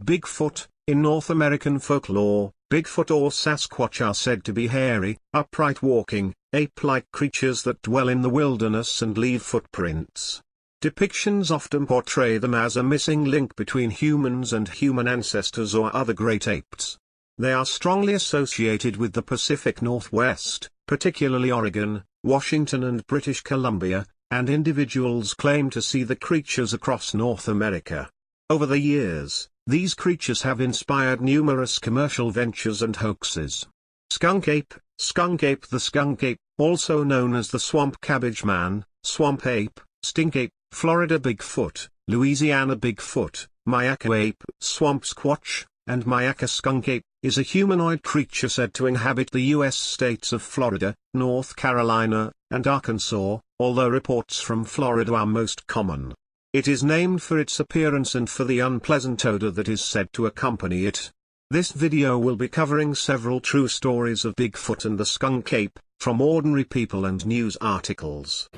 Bigfoot. In North American folklore, Bigfoot or Sasquatch are said to be hairy, upright walking, ape-like creatures that dwell in the wilderness and leave footprints. Depictions often portray them as a missing link between humans and human ancestors or other great apes. They are strongly associated with the Pacific Northwest, particularly Oregon, Washington and British Columbia, and individuals claim to see the creatures across North America. Over the years, these creatures have inspired numerous commercial ventures and hoaxes. Skunk Ape. The skunk ape, also known as the swamp cabbage man, swamp ape, stink ape, Florida Bigfoot, Louisiana Bigfoot, myakka ape, swampsquatch, and myakka skunk ape, is a humanoid creature said to inhabit the U.S. states of Florida, North Carolina, and Arkansas, although reports from Florida are most common. It is named for its appearance and for the unpleasant odor that is said to accompany it. This video will be covering several true stories of Bigfoot and the skunk ape, from ordinary people and news articles.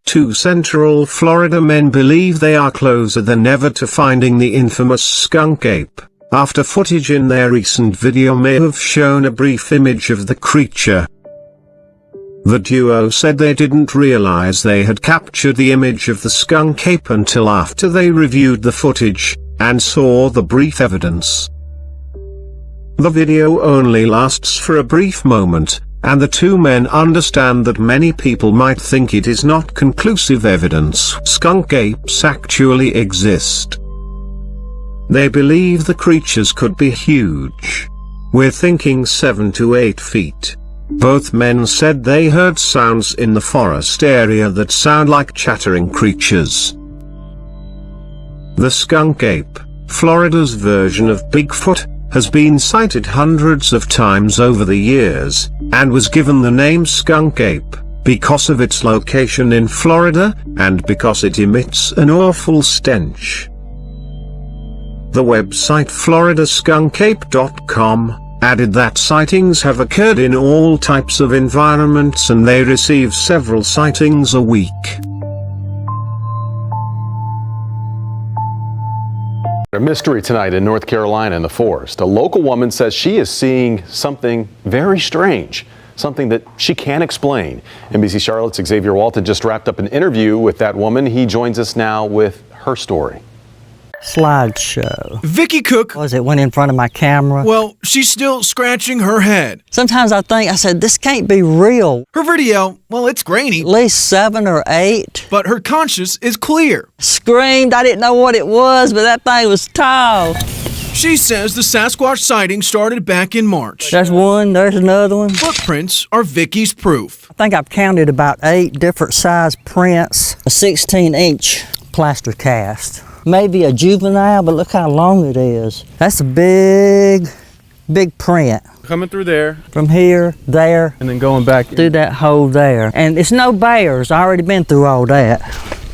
Two Central Florida men believe they are closer than ever to finding the infamous skunk ape, after footage in their recent video may have shown a brief image of the creature. The duo said they didn't realize they had captured the image of the skunk ape until after they reviewed the footage, and saw the brief evidence. The video only lasts for a brief moment, and the two men understand that many people might think it is not conclusive evidence skunk apes actually exist. They believe the creatures could be huge. We're thinking 7 to 8 feet. Both men said they heard sounds in the forest area that sound like chattering creatures. The skunk ape, Florida's version of Bigfoot, has been sighted hundreds of times over the years, and was given the name skunk ape, because of its location in Florida, and because it emits an awful stench. The website floridaskunkape.com added that sightings have occurred in all types of environments and they receive several sightings a week. A mystery tonight in North Carolina in the forest. A local woman says she is seeing something very strange, something that she can't explain. NBC Charlotte's Xavier Walton just wrapped up an interview with that woman. He joins us now with her story. Slideshow. Vicky Cook. It went in front of my camera. Well, she's still scratching her head. Sometimes I said, this can't be real. Her video, well, it's grainy. At least 7 or 8. But her conscience is clear. Screamed, I didn't know what it was, but that thing was tall. She says the Sasquatch sighting started back in March. There's one, there's another one. Footprints are Vicky's proof. I think I've counted about 8 different size prints. A 16-inch plaster cast. Maybe a juvenile, but look how long it is. That's a big print. Coming through there. From here, there. And then going back. Through that hole there. And it's no bears. I already been through all that.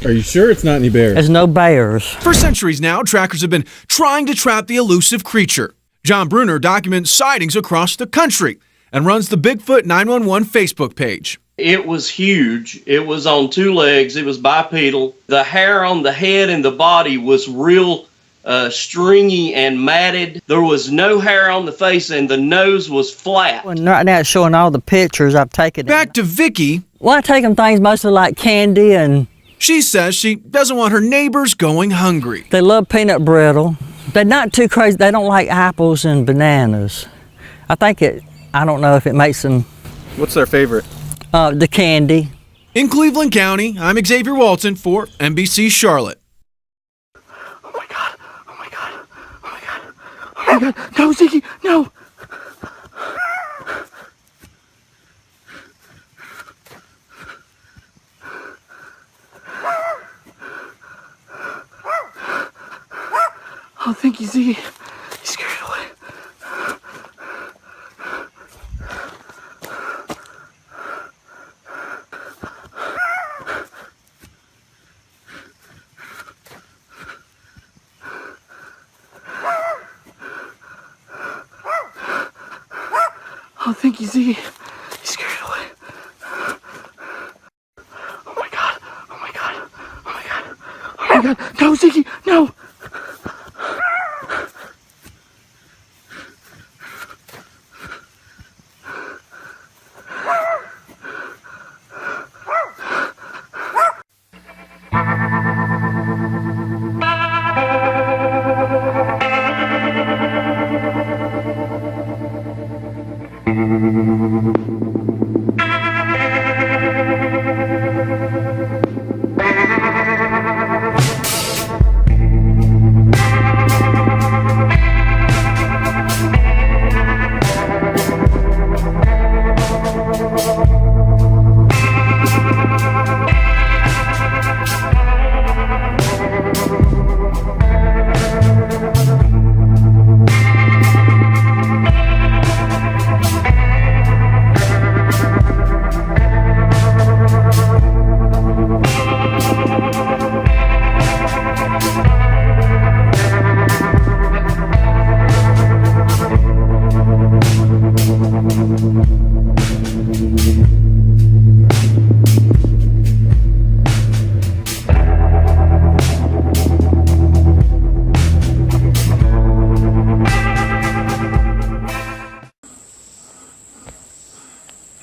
Are you sure it's not any bears? There's no bears. For centuries now, trackers have been trying to trap the elusive creature. John Bruner documents sightings across the country and runs the Bigfoot 911 Facebook page. It was huge. It was on 2 legs. It was bipedal. The hair on the head and the body was real stringy and matted. There was no hair on the face and the nose was flat. And right now it's showing all the pictures I've taken. Back to Vicky. Well, I take them things mostly like candy and... She says she doesn't want her neighbors going hungry. They love peanut brittle. They're not too crazy. They don't like apples and bananas. I don't know if it makes them... What's their favorite? The candy. In Cleveland County, I'm Xavier Walton for NBC Charlotte. Oh my God, oh my God, oh my God, oh my God, no, Ziggy, no. Oh, thank you, Ziggy. You scared it away. think he's scared away. Oh my god. Oh my god. Oh my god. Oh my god. No, Ziggy. No.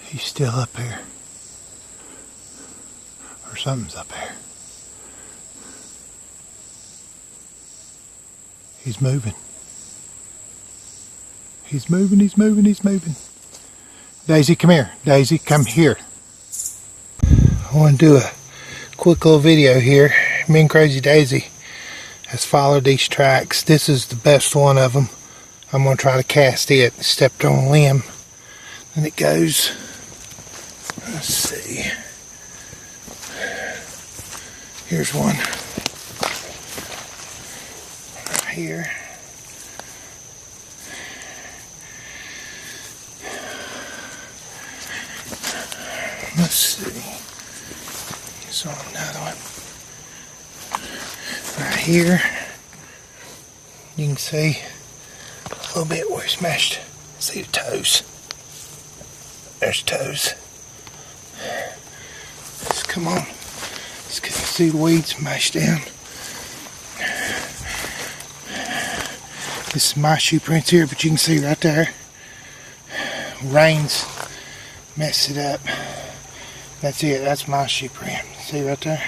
He's still up here. Or something's up here. He's moving. He's moving, he's moving, he's moving. Daisy, come here. Daisy, come here. I want to do a quick little video here. Me and Crazy Daisy has followed these tracks. This is the best one of them. I'm going to try to cast it. Stepped on a limb. And it goes... Let's see. Here's one. Right here. Let's see. Here's another one. Right here. You can see a little bit where it's smashed. See the toes. There's toes. Just come on. Just can see the weeds mashed down. This is my shoe prints here, but you can see right there. Rains messed it up. That's it. That's my shoe print. See right there?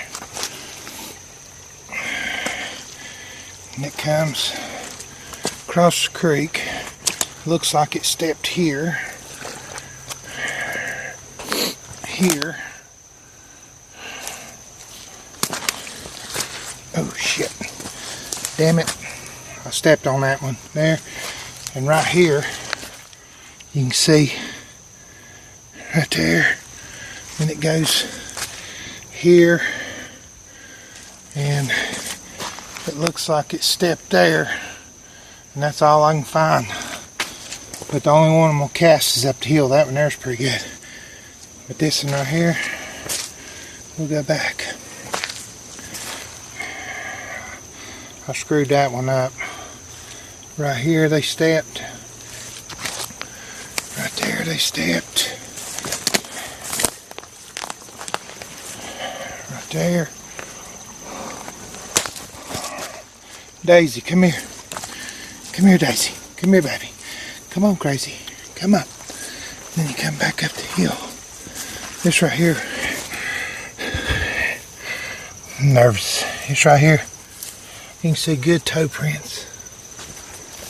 And it comes across the creek. Looks like it stepped here. Here. Oh shit. Damn it. I stepped on that one there. And right here, you can see right there. And it goes here. And it looks like it stepped there. And that's all I can find. But the only one I'm going to cast is up the hill. That one there's pretty good. But this one right here, we'll go back. I screwed that one up. Right here they stepped. Right there they stepped. Right there. Daisy, come here. Come here, Daisy. Come here, baby. Come on, Crazy. Come up. Then you come back up the hill. This right here. I'm nervous. It's right here. You can see good toe prints.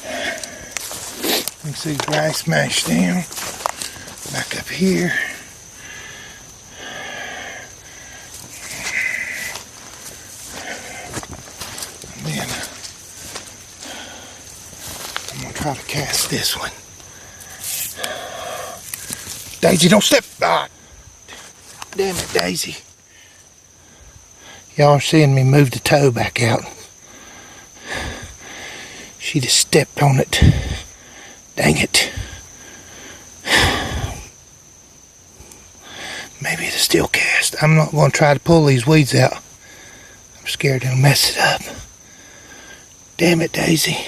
You can see grass smashed down. Back up here. And then I'm going to try to cast this one. Daisy, don't step. Ah. Damn it, Daisy. Y'all are seeing me move the toe back out. She just stepped on it. Dang it. Maybe it'll still cast. I'm not going to try to pull these weeds out. I'm scared it'll mess it up. Damn it, Daisy.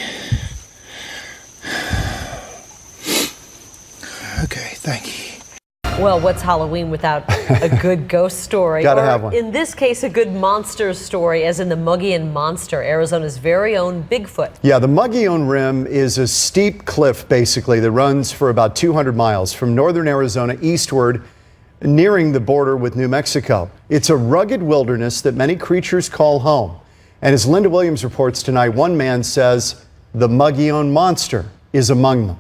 Okay, Well, what's Halloween without a good ghost story? Gotta or have one. In this case, a good monster story, as in the Mogollon Monster, Arizona's very own Bigfoot. Yeah, the Mogollon Rim is a steep cliff, basically, that runs for about 200 miles from northern Arizona eastward, nearing the border with New Mexico. It's a rugged wilderness that many creatures call home. And as Linda Williams reports tonight, one man says the Mogollon Monster is among them.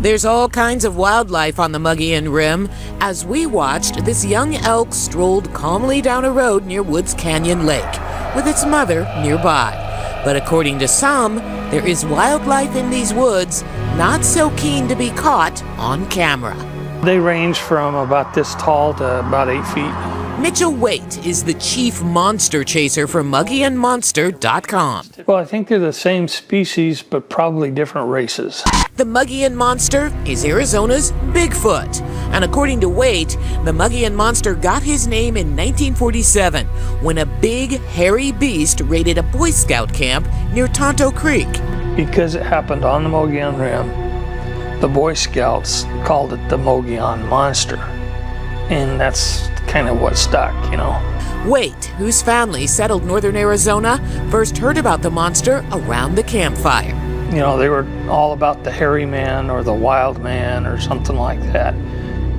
There's all kinds of wildlife on the Mogollon Rim. As we watched, this young elk strolled calmly down a road near Woods Canyon Lake, with its mother nearby. But according to some, there is wildlife in these woods not so keen to be caught on camera. They range from about this tall to about 8 feet. Mitchell Waite is the chief monster chaser for MogollonMonster.com. Well, I think they're the same species, but probably different races. The Mogollon Monster is Arizona's Bigfoot. And according to Waite, the Mogollon Monster got his name in 1947 when a big, hairy beast raided a Boy Scout camp near Tonto Creek. Because it happened on the Mogollon Rim, the Boy Scouts called it the Mogollon Monster. And that's kind of what stuck, you know. Waite, whose family settled northern Arizona, first heard about the monster around the campfire. You know, they were all about the hairy man or the wild man or something like that.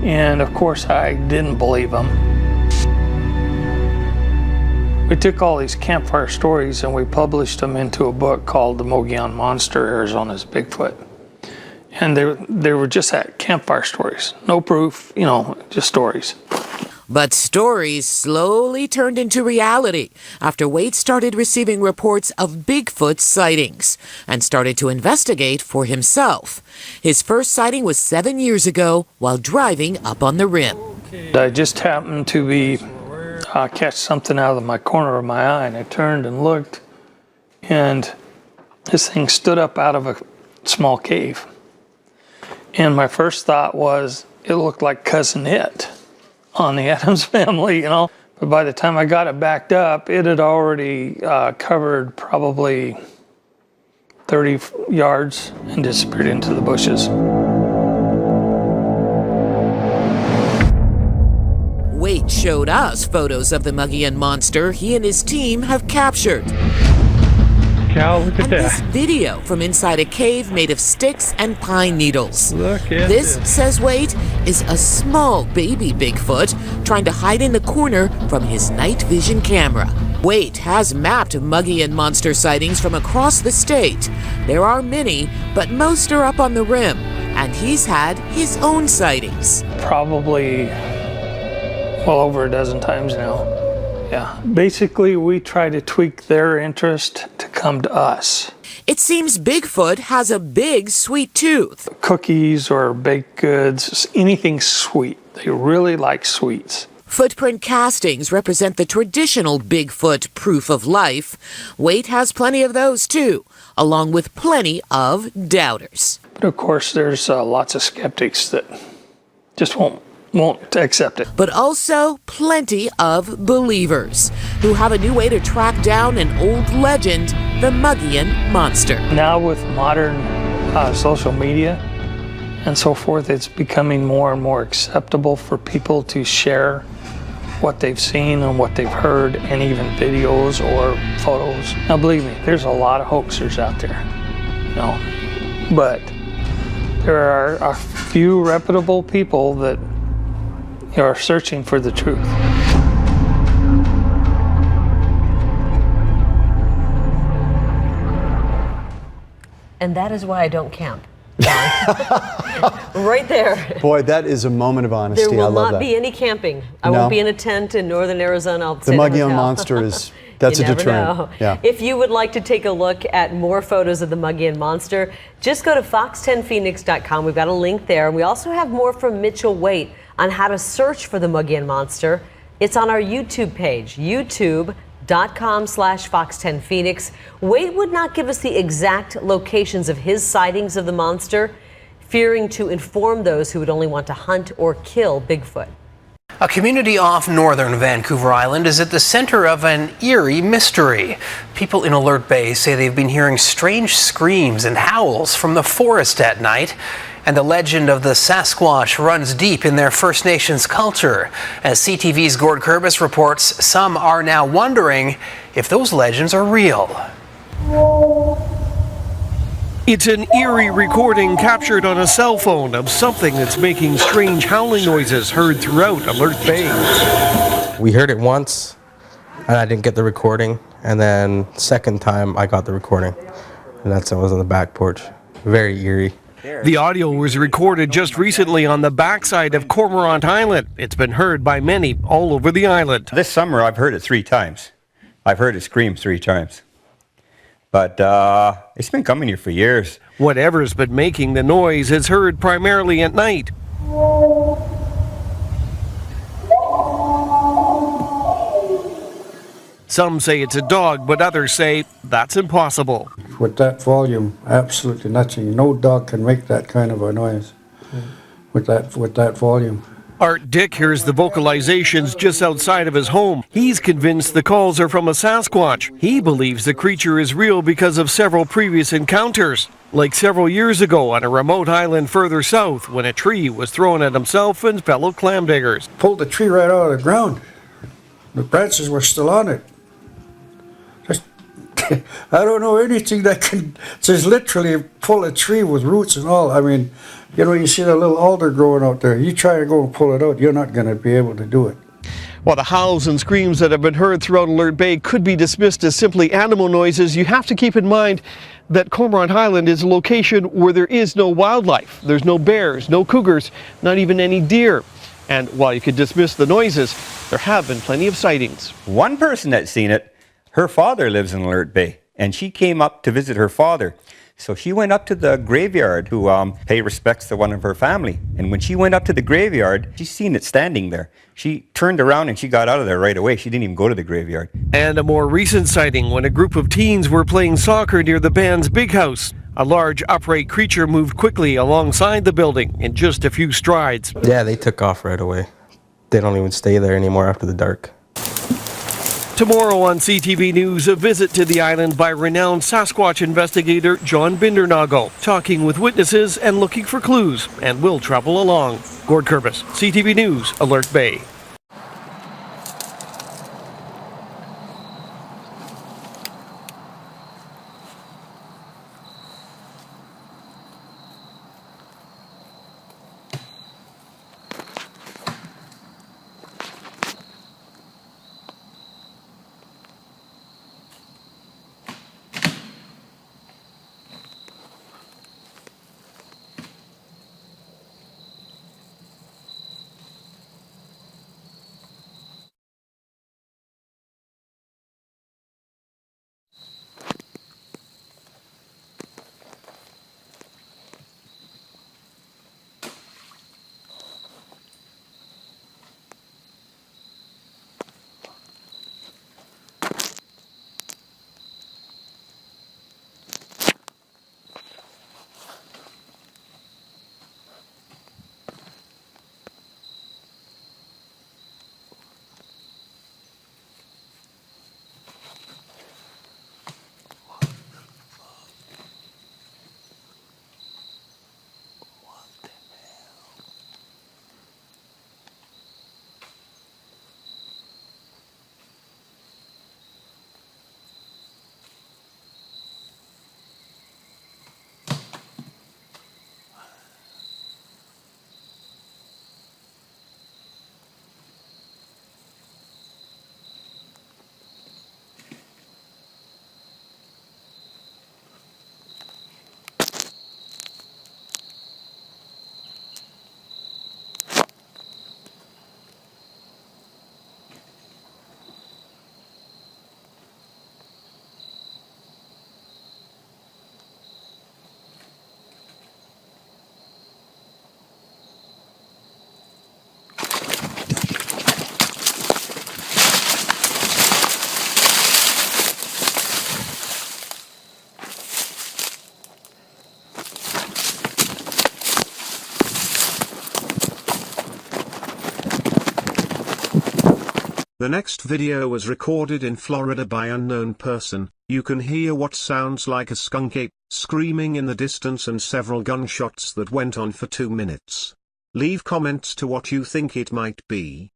And of course, I didn't believe them. We took all these campfire stories and we published them into a book called The Mogollon Monster, Arizona's Bigfoot. And they were just that, campfire stories. No proof, you know, just stories. But stories slowly turned into reality after Waite started receiving reports of Bigfoot sightings and started to investigate for himself. His first sighting was 7 years ago while driving up on the rim. I just happened to be catch something out of my corner of my eye, and I turned and looked, and this thing stood up out of a small cave. And my first thought was, it looked like Cousin It on the Addams Family, you know. But by the time I got it backed up, it had already covered probably 30 yards and disappeared into the bushes. Waite showed us photos of the Mogollon Monster he and his team have captured. Cal, look at and that. This video from inside a cave made of sticks and pine needles. Look at this, says Waite, is a small baby Bigfoot trying to hide in the corner from his night vision camera. Waite has mapped Mogollon Monster sightings from across the state. There are many, but most are up on the rim, and he's had his own sightings. Probably well over a dozen times now. Yeah. Basically, we try to tweak their interest to come to us. It seems Bigfoot has a big sweet tooth. Cookies or baked goods, anything sweet. They really like sweets. Footprint castings represent the traditional Bigfoot proof of life. Waite has plenty of those too, along with plenty of doubters. But of course, there's lots of skeptics that just won't accept it. But also plenty of believers who have a new way to track down an old legend, the Mogollon Monster. Now with modern social media and so forth, it's becoming more and more acceptable for people to share what they've seen and what they've heard, and even videos or photos. Now believe me, there's a lot of hoaxers out there, you know, but there are a few reputable people that are searching for the truth. And that is why I don't camp. Right there. Boy, that is a moment of honesty. There will I love not that. be any camping. I won't be in a tent in northern Arizona. I'll stay The in a Mogollon hotel. Monster is, that's You a never deterrent. know. Yeah. If you would like to take a look at more photos of the Mogollon Monster, just go to fox10phoenix.com. We've got a link there. And we also have more from Mitchell Waite on how to search for the Mogollon Monster. It's on our YouTube page, youtube.com/fox10phoenix. Waite would not give us the exact locations of his sightings of the monster, fearing to inform those who would only want to hunt or kill Bigfoot. A community off northern Vancouver Island is at the center of an eerie mystery. People in Alert Bay say they've been hearing strange screams and howls from the forest at night. And the legend of the Sasquatch runs deep in their First Nations culture. As CTV's Gord Kurbis reports, some are now wondering if those legends are real. It's an eerie recording captured on a cell phone of something that's making strange howling noises heard throughout Alert Bay. We heard it once, and I didn't get the recording. And then second time, I got the recording. And that's when I was on the back porch. Very eerie. The audio was recorded just recently on the backside of Cormorant Island. It's been heard by many all over the island. This summer, I've heard it 3 times. I've heard it scream 3 times. But it's been coming here for years. Whatever's been making the noise is heard primarily at night. Some say it's a dog, but others say that's impossible. With that volume, absolutely nothing. No dog can make that kind of a noise with that volume. Art Dick hears the vocalizations just outside of his home. He's convinced the calls are from a Sasquatch. He believes the creature is real because of several previous encounters, like several years ago on a remote island further south when a tree was thrown at himself and fellow clam diggers. Pulled the tree right out of the ground. The branches were still on it. I don't know anything that can just literally pull a tree with roots and all. I mean, you know, you see that little alder growing out there. You try to go and pull it out, you're not going to be able to do it. While the howls and screams that have been heard throughout Alert Bay could be dismissed as simply animal noises, you have to keep in mind that Cormorant Island is a location where there is no wildlife. There's no bears, no cougars, not even any deer. And while you could dismiss the noises, there have been plenty of sightings. One person that's seen it, her father lives in Alert Bay, and she came up to visit her father. So she went up to the graveyard to pay respects to one of her family. And when she went up to the graveyard, she seen it standing there. She turned around and she got out of there right away. She didn't even go to the graveyard. And a more recent sighting when a group of teens were playing soccer near the band's big house. A large upright creature moved quickly alongside the building in just a few strides. Yeah, they took off right away. They don't even stay there anymore after the dark. Tomorrow on CTV News, a visit to the island by renowned Sasquatch investigator John Bindernagle, talking with witnesses and looking for clues, and we'll travel along. Gord Kurbis, CTV News, Alert Bay. The next video was recorded in Florida by unknown person. You can hear what sounds like a skunk ape screaming in the distance and several gunshots that went on for 2 minutes. Leave comments to what you think it might be.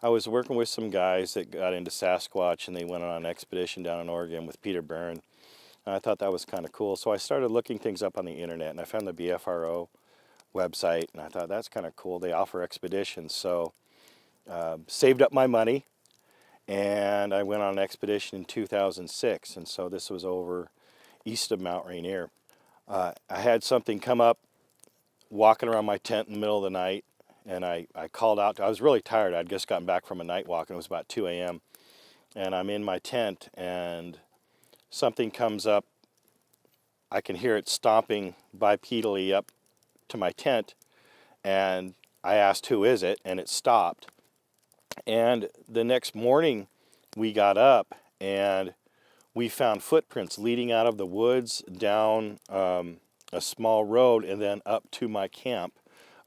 I was working with some guys that got into Sasquatch, and they went on an expedition down in Oregon with Peter Barron. And I thought that was kind of cool. So I started looking things up on the internet, and I found the BFRO website, and I thought that's kind of cool. They offer expeditions. So saved up my money, and I went on an expedition in 2006. And so this was over east of Mount Rainier. I had something come up walking around my tent in the middle of the night, and I called out. I was really tired. I'd just gotten back from a night walk, and it was about 2 a.m. And I'm in my tent, and something comes up. I can hear it stomping bipedally up to my tent, and I asked, "Who is it?" And it stopped. And the next morning, we got up, and we found footprints leading out of the woods down a small road and then up to my camp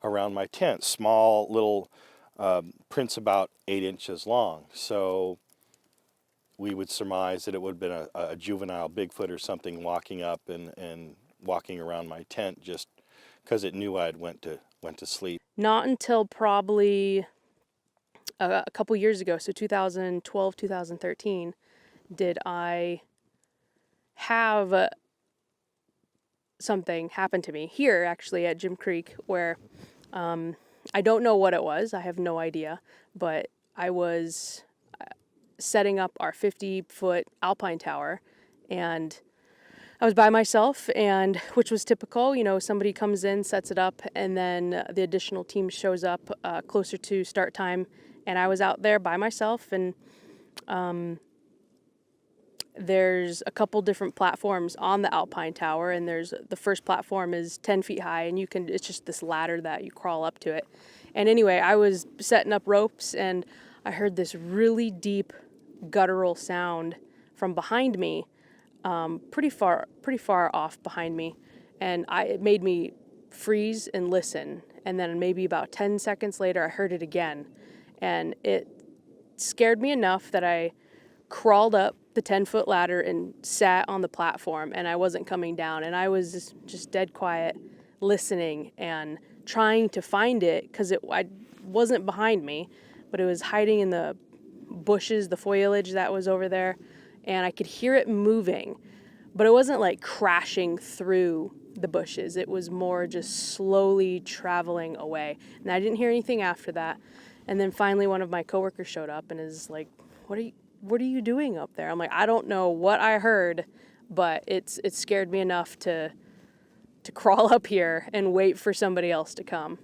around my tent. Small little prints about 8 inches long. So we would surmise that it would have been a juvenile Bigfoot or something walking up and walking around my tent just because it knew I'd went to sleep. Not until probably a couple years ago, so 2012, 2013, did I have something happen to me here actually at Jim Creek where I don't know what it was. I have no idea, but I was setting up our 50-foot alpine tower, and I was by myself, and which was typical. You know, somebody comes in, sets it up, and then the additional team shows up closer to start time, and I was out there by myself, and there's a couple different platforms on the alpine tower, and the first platform is 10 feet high, and it's just this ladder that you crawl up to it. And anyway, I was setting up ropes, and I heard this really deep guttural sound from behind me, pretty far off behind me, and it made me freeze and listen. And then maybe about 10 seconds later, I heard it again, and it scared me enough that I crawled up the 10-foot ladder and sat on the platform, and I wasn't coming down, and I was just dead quiet listening and trying to find it because it wasn't behind me, but it was hiding in the bushes, the foliage that was over there, and I could hear it moving, but it wasn't like crashing through the bushes. It was more just slowly traveling away. And I didn't hear anything after that. And then finally one of my coworkers showed up and is like, what are you doing up there? I'm like, I don't know what I heard, but it scared me enough to crawl up here and wait for somebody else to come.